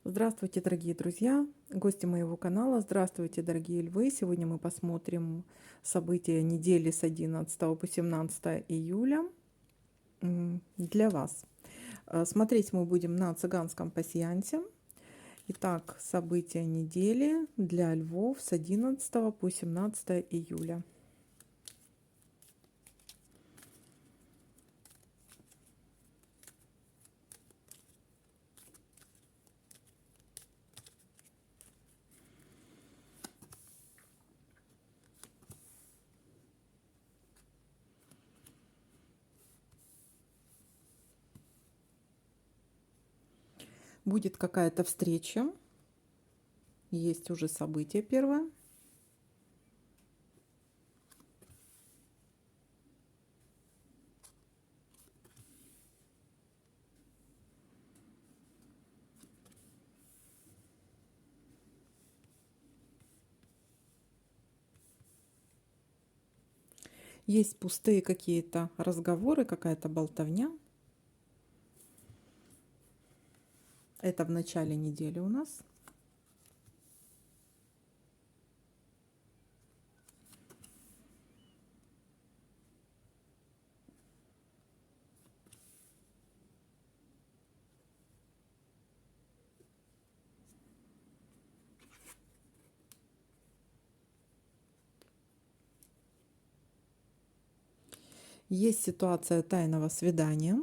Здравствуйте, дорогие друзья, гости моего канала. Здравствуйте, дорогие львы. Сегодня мы посмотрим события недели с 11 по 17 июля для вас. Смотреть мы будем на цыганском пасьянсе. Итак, события недели для львов с 11 по 17 июля. Будет какая-то встреча. Есть уже событие первое. Есть пустые какие-то разговоры, какая-то болтовня. Это в начале недели у нас. Есть ситуация тайного свидания.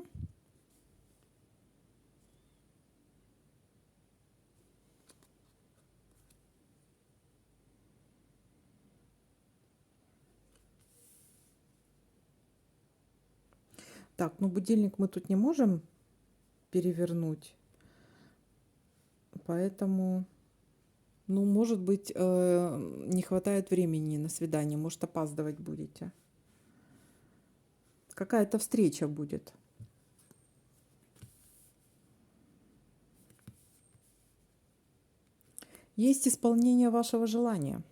Так, ну будильник мы тут не можем перевернуть, поэтому, ну, может быть, не хватает времени на свидание, может, опаздывать будете. Какая-то встреча будет. Есть исполнение вашего желания.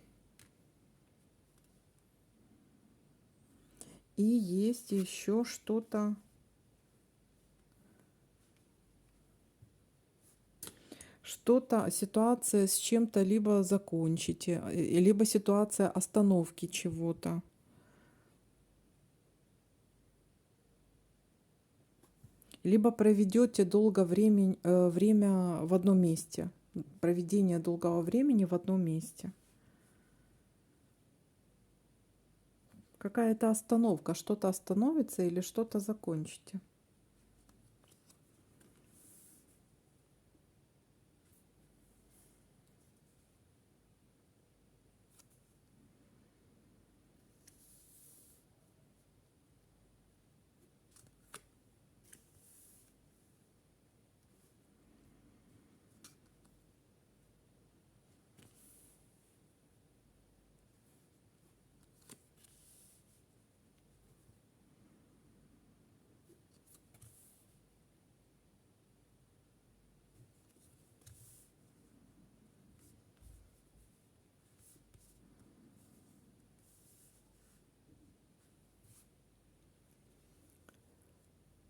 И есть еще что-то. Что-то, ситуация с чем-то либо закончите, либо ситуация остановки чего-то. Либо проведете долго время в одном месте. Проведение долгого времени в одном месте. Какая-то остановка, что-то остановится или что-то закончите.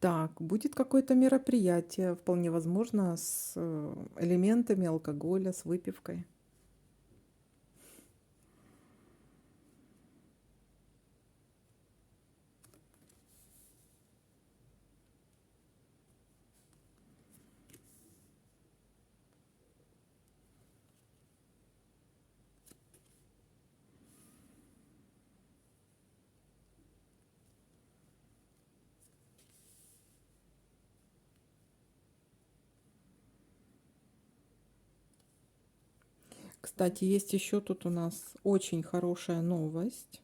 Так, будет какое-то мероприятие, вполне возможно, с элементами алкоголя, с выпивкой. Кстати, есть еще тут у нас очень хорошая новость.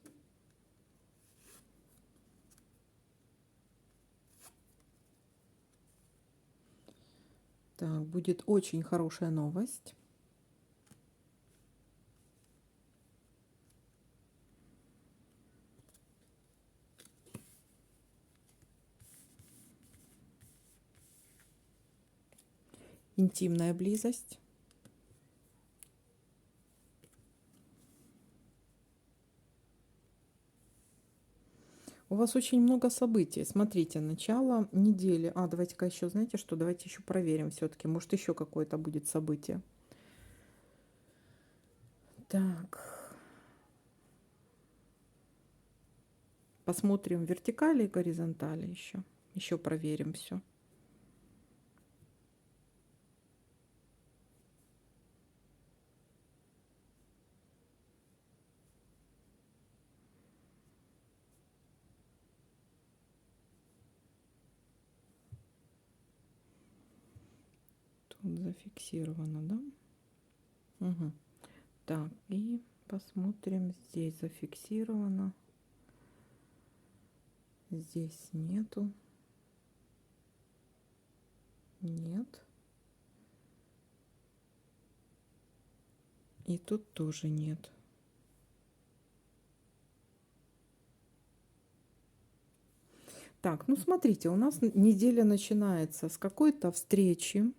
Так, будет очень хорошая новость. Интимная близость. У вас очень много событий. Смотрите, начало недели. Давайте-ка еще, знаете что, давайте еще проверим все-таки. Может, еще какое-то будет событие. Так. Посмотрим вертикали и горизонтали еще. Еще проверим все. Тут зафиксировано, да? Угу. Так, и посмотрим, здесь зафиксировано. Здесь нету. Нет. И тут тоже нет. Так, ну смотрите, у нас неделя начинается с какой-то встречи.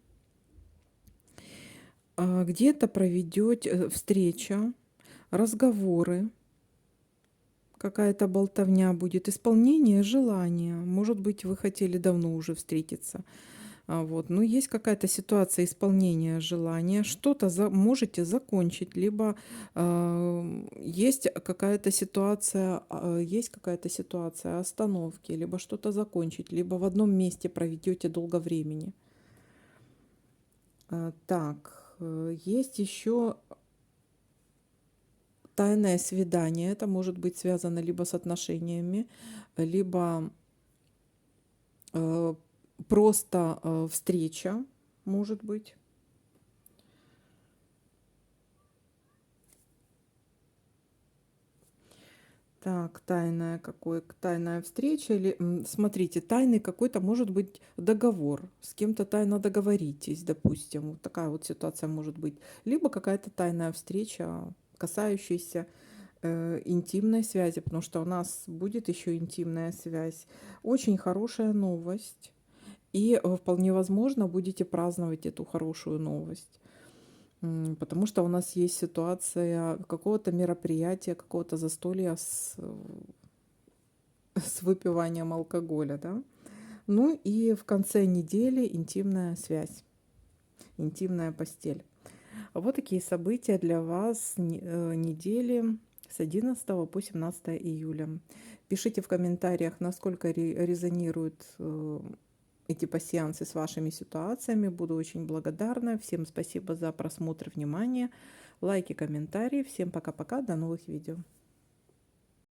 Где-то проведет встреча, разговоры, какая-то болтовня будет, исполнение желания. Может быть, вы хотели давно уже встретиться. Вот. Но есть какая-то ситуация исполнения желания, что-то можете закончить, либо есть какая-то ситуация остановки, либо что-то закончить, либо в одном месте проведете долго времени. Так, есть еще тайное свидание. Это может быть связано либо с отношениями, либо просто встреча, может быть. Так, тайная встреча или, смотрите, тайный какой-то может быть договор. С кем-то тайно договоритесь, допустим. Вот такая вот ситуация может быть. Либо какая-то тайная встреча, касающаяся интимной связи, потому что у нас будет еще интимная связь. Очень хорошая новость. И вполне возможно будете праздновать эту хорошую новость. Потому что у нас есть ситуация какого-то мероприятия, какого-то застолья с выпиванием алкоголя, да. Ну и в конце недели интимная связь, интимная постель. Вот такие события для вас недели с 11 по 17 июля. Пишите в комментариях, насколько резонируют эти пассиансы с вашими ситуациями. Буду очень благодарна. Всем спасибо за просмотр, внимание, лайки, комментарии. Всем пока-пока, до новых видео.